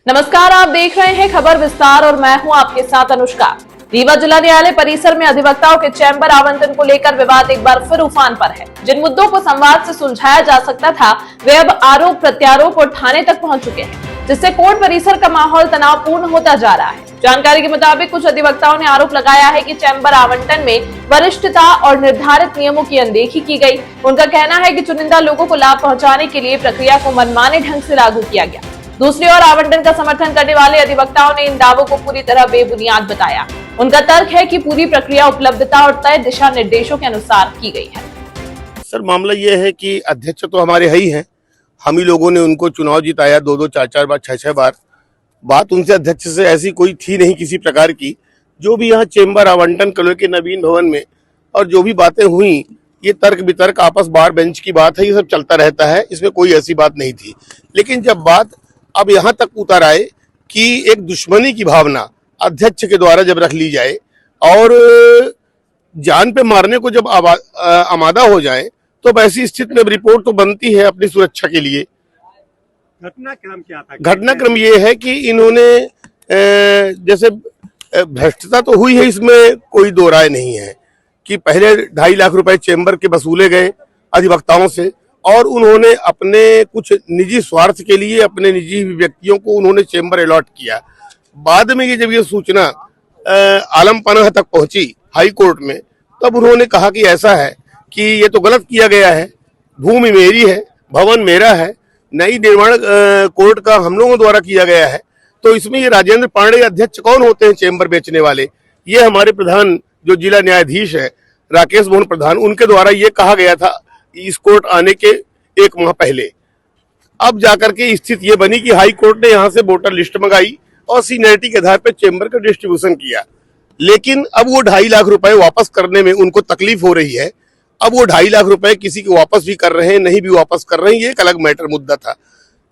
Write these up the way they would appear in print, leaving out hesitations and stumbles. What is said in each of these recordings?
नमस्कार, आप देख रहे हैं खबर विस्तार और मैं हूं आपके साथ अनुष्का। रीवा जिला न्यायालय परिसर में अधिवक्ताओं के चैम्बर आवंटन को लेकर विवाद एक बार फिर उफान पर है। जिन मुद्दों को संवाद से सुलझाया जा सकता था वे अब आरोप प्रत्यारोप और थाने तक पहुंच चुके हैं, जिससे कोर्ट परिसर का माहौल तनावपूर्ण होता जा रहा है। जानकारी के मुताबिक कुछ अधिवक्ताओं ने आरोप लगाया है कि चैम्बर आवंटन में वरिष्ठता और निर्धारित नियमों की अनदेखी की गई। उनका कहना है कि चुनिंदा लोगों को लाभ पहुंचाने के लिए प्रक्रिया को मनमाने ढंग से लागू किया गया। दूसरी ओर आवंटन का समर्थन करने वाले अधिवक्ताओं ने इन दावों को पूरी तरह बेबुनियाद बताया। उनका तर्क है कि पूरी प्रक्रिया उपलब्धता और तय दिशा निर्देशों के अनुसार की गई है। सर, मामला ये है कि अध्यक्ष तो हमारे है ही हैं। हम ही लोगों ने उनको चुनाव जिताया 2-2, 4-4 बार, 6-6 बार। बात उनसे अध्यक्ष से ऐसी कोई थी नहीं किसी प्रकार की। जो भी यहाँ चेम्बर आवंटन कलो के नवीन भवन में और जो भी बातें हुई, ये तर्क वितर्क आपस बार बेंच की बात है, ये सब चलता रहता है, इसमें कोई ऐसी बात नहीं थी। लेकिन जब बात अब यहाँ तक उतर आए कि एक दुश्मनी की भावना अध्यक्ष के द्वारा जब रख ली जाए और जान पे मारने को जब आमादा हो जाए, तो ऐसी स्थिति में रिपोर्ट तो बनती है अपनी सुरक्षा के लिए। घटनाक्रम क्या था? घटनाक्रम ये है कि इन्होंने जैसे भ्रष्टता तो हुई है, इसमें कोई दो राय नहीं है कि पहले 2.5 लाख रुपए चेंबर के वसूले गए अधिवक्ताओं से और उन्होंने अपने कुछ निजी स्वार्थ के लिए अपने निजी व्यक्तियों को उन्होंने चेंबर अलॉट किया। बाद में जब ये सूचना आलम पनाह तक पहुंची हाई कोर्ट में, तब उन्होंने कहा कि ऐसा है कि ये तो गलत किया गया है, भूमि मेरी है, भवन मेरा है, नई निर्माण कोर्ट का हम लोगों द्वारा किया गया है, तो इसमें ये राजेंद्र पांडे अध्यक्ष कौन होते हैं चेंबर बेचने वाले? ये हमारे प्रधान जो जिला न्यायाधीश है राकेश मोहन प्रधान, उनके द्वारा ये कहा गया था इस कोर्ट आने के 1 माह पहले। अब जाकर के स्थिति ये बनी कि हाई कोर्ट ने यहाँ से वोटर लिस्ट मंगाई और सीनियरिटी के आधार पर चेंबर का डिस्ट्रीब्यूशन किया। लेकिन अब वो 2.5 लाख रुपए वापस करने में उनको तकलीफ हो रही है। अब वो 2.5 लाख रुपए किसी को वापस भी कर रहे हैं, नहीं भी वापस कर रहे हैं, ये एक अलग मैटर मुद्दा था।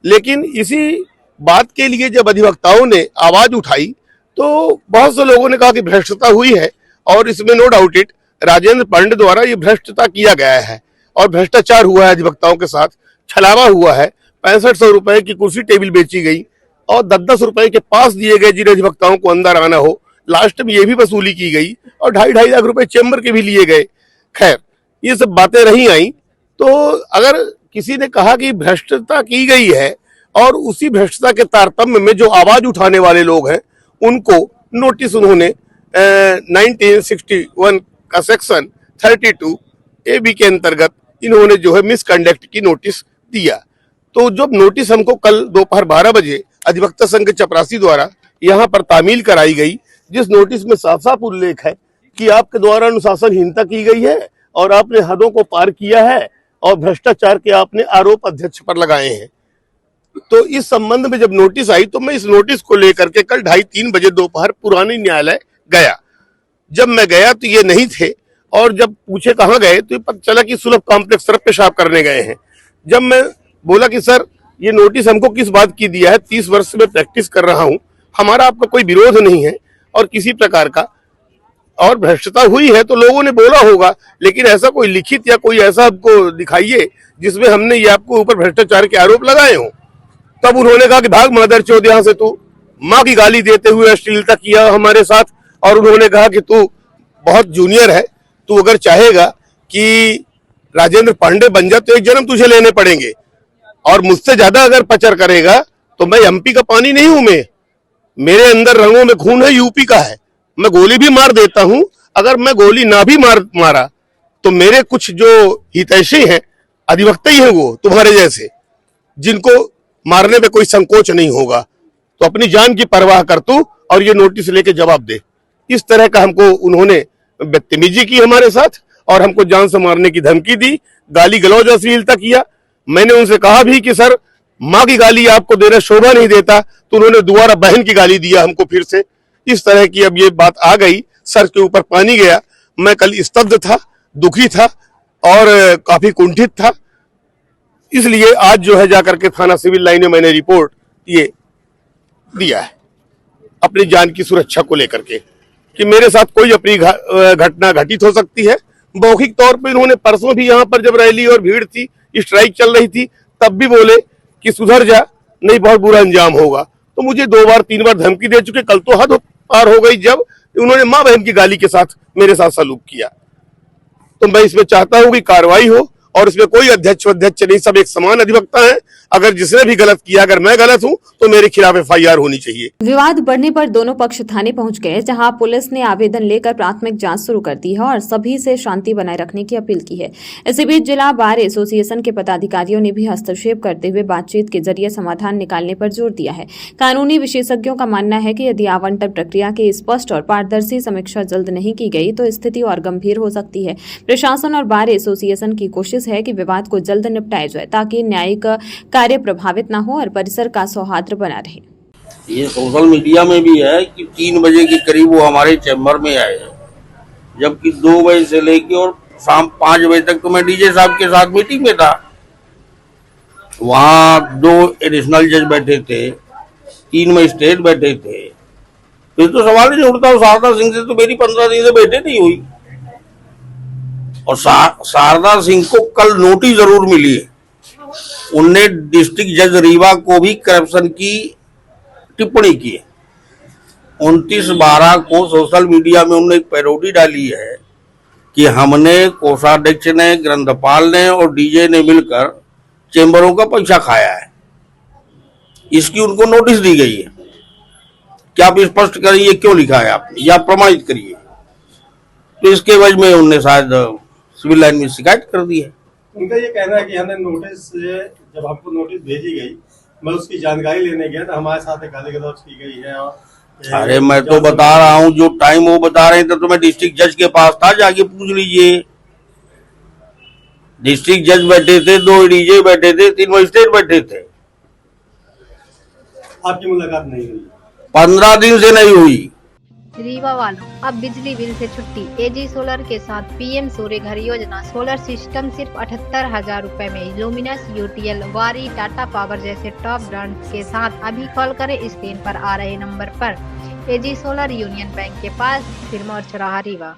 लेकिन इसी बात के लिए जब अधिवक्ताओं ने आवाज उठाई तो बहुत से लोगों ने कहा कि भ्रष्टता हुई है और इसमें no doubt it Rajendra Pandey द्वारा ये भ्रष्टता किया गया है और भ्रष्टाचार हुआ है, अधिवक्ताओं के साथ छलावा हुआ है। 6500 रुपए की कुर्सी टेबल बेची गई और 10-10 रुपए के पास दिए गए जिन अधिवक्ताओं को अंदर आना हो। लास्ट में ये भी वसूली की गई और 2.5 लाख रुपए चेंबर के भी लिए गए। खैर, ये सब बातें रही आई। तो अगर किसी ने कहा कि भ्रष्टता की गई है और उसी भ्रष्टता के तारतम्य में जो आवाज उठाने वाले लोग हैं उनको नोटिस उन्होंने 1961 का सेक्शन 32 AB के अंतर्गत इन्होंने जो है मिसकंडक्ट की नोटिस दिया। तो जब नोटिस हमको कल दोपहर 12 बजे अधिवक्ता संघ चपरासी द्वारा यहाँ पर तामील कराई गई, जिस नोटिस में साफ साफ उल्लेख है कि आपके द्वारा अनुशासनहीनता की गई है और आपने हदों को पार किया है और भ्रष्टाचार के आपने आरोप अध्यक्ष पर लगाए हैं। तो इस संबंध में जब नोटिस आई तो मैं इस नोटिस को लेकर के कल 2:30-3 बजे दोपहर पुरानी न्यायालय गया। जब मैं गया तो ये नहीं थे और जब पूछे कहाँ गए तो पता चला कि सुलभ कॉम्प्लेक्स सड़क पेशाब करने गए हैं। जब मैं बोला कि सर ये नोटिस हमको किस बात की दिया है, 30 वर्ष से मैं प्रैक्टिस कर रहा हूँ, हमारा आपका कोई विरोध नहीं है और किसी प्रकार का, और भ्रष्टता हुई है तो लोगों ने बोला होगा, लेकिन ऐसा कोई लिखित या कोई ऐसा आपको दिखाइए जिसमें हमने ये आपको ऊपर भ्रष्टाचार के आरोप लगाए हों। तब उन्होंने कहा कि भाग मदर चौथ यहाँ से, तू माँ की गाली देते हुए अश्लीलता किया हमारे साथ और उन्होंने कहा कि तू बहुत जूनियर है, तू अगर चाहेगा कि राजेंद्र पांडे बन जा तो एक जन्म तुझे लेने पड़ेंगे और मुझसे ज्यादा अगर पचर करेगा तो मैं एमपी का पानी नहीं हूं, मेरे अंदर रंगों में खून है, यूपी का है, मैं गोली भी मार देता हूं। अगर मैं गोली ना भी मारा तो मेरे कुछ जो हितैषी हैं अधिवक्ता ही हैं वो तुम्हारे जैसे, जिनको मारने में कोई संकोच नहीं होगा, तो अपनी जान की परवाह कर तू और ये नोटिस लेके जवाब दे। इस तरह का हमको उन्होंने बदतमीजी की हमारे साथ और हमको जान से मारने की धमकी दी, गाली गलौज अश्लीलता किया। मैंने उनसे कहा भी कि सर माँ की गाली आपको देना शोभा नहीं देता, तो उन्होंने दोबारा बहन की गाली दिया हमको फिर से। इस तरह की अब ये बात आ गई, सर के ऊपर पानी गया। मैं कल स्तब्ध था, दुखी था और काफी कुंठित था। इसलिए आज जो है जाकर के थाना सिविल लाइन में मैंने रिपोर्ट ये दिया है अपनी जान की सुरक्षा को लेकर के कि मेरे साथ कोई अपनी घटना घटित हो सकती है। मौखिक तौर पे इन्होंने परसों भी यहाँ पर जब रैली और भीड़ थी, स्ट्राइक चल रही थी, तब भी बोले कि सुधर जा, नहीं बहुत बुरा अंजाम होगा। तो मुझे 2 बार 3 बार धमकी दे चुके। कल तो हद पार हो गई जब उन्होंने माँ बहन की गाली के साथ मेरे साथ सलूक किया। तो मैं इसमें चाहता हूं कि कार्रवाई हो और इसमें कोई अध्यक्ष नहीं, सब एक समान अधिवक्ता हैं। अगर जिसने भी गलत किया, अगर मैं गलत हूं तो मेरे खिलाफ FIR होनी चाहिए। विवाद बढ़ने पर दोनों पक्ष थाने पहुंच गए, जहां पुलिस ने आवेदन लेकर प्राथमिक जांच शुरू कर दी है और सभी से शांति बनाए रखने की अपील की है। इसी बीच जिला बार एसोसिएशन के पदाधिकारियों ने भी हस्तक्षेप करते हुए बातचीत के जरिए समाधान निकालने पर जोर दिया है। कानूनी विशेषज्ञों का मानना है कि यदि आवंटन प्रक्रिया की स्पष्ट और पारदर्शी समीक्षा जल्द नहीं की गई तो स्थिति और गंभीर हो सकती है। प्रशासन और बार एसोसिएशन की कोशिश है कि विवाद को जल्द निपटाया जाए ताकि न्यायिक कार्य प्रभावित न हो और परिसर का सौहार्द बना रहे। ये सोशल मीडिया में भी है कि 3 बजे के करीब वो हमारे चैम्बर में आए हैं, जबकि 2 बजे से लेके और शाम 5 बजे तक तो मैं डीजे साहब के साथ मीटिंग में था। वहाँ 2 एडिशनल जज बैठे थे, 3 मजिस्ट्रेट बैठे थे। फिर तो सवाल ही नहीं उठता। शारदा सिंह से तो मेरी 15 दिन से बैठे नहीं हुई। और शारदा सिंह को कल नोटिस जरूर मिली है। उनने डिस्ट्रिक्ट जज रीवा को भी करप्शन की टिप्पणी की है। 29/12 को सोशल मीडिया में उन्होंने एक पैरोडी डाली है कि हमने, कोषाध्यक्ष ने, ग्रंथपाल ने और डीजे ने मिलकर चेंबरों का पैसा खाया है। इसकी उनको नोटिस दी गई है। क्या आप स्पष्ट करिए क्यों लिखा है आपने, या प्रमाणित करिए। तो इसके वजह में उन्होंने शायद सिविल लाइन में शिकायत कर दी है। उनका ये कहना है कि हमने नोटिस, जब हमको नोटिस भेजी गई, मैं उसकी जानकारी लेने गया तो हमारे साथ गाली गलौज की गई है। और अरे मैं तो बता रहा हूँ, जो टाइम वो बता रहे थे तो मैं डिस्ट्रिक्ट जज के पास था, जाके पूछ लीजिए। डिस्ट्रिक्ट जज बैठे थे, 2 डीजे बैठे थे, 3 मजिस्ट्रेट बैठे थे। आपकी मुलाकात नहीं हुई? 15 दिन से नहीं हुई। रीवा वालों, अब बिजली बिल से छुट्टी। एजी सोलर के साथ PM सूर्य घर योजना। सोलर सिस्टम सिर्फ 78,000 रुपए में। लुमिनस, UTL, वारी, टाटा पावर जैसे टॉप ब्रांड के साथ अभी कॉल करें स्क्रीन पर आ रहे नंबर पर। एजी सोलर यूनियन बैंक के पास, सिरमौर चौराहा, रीवा।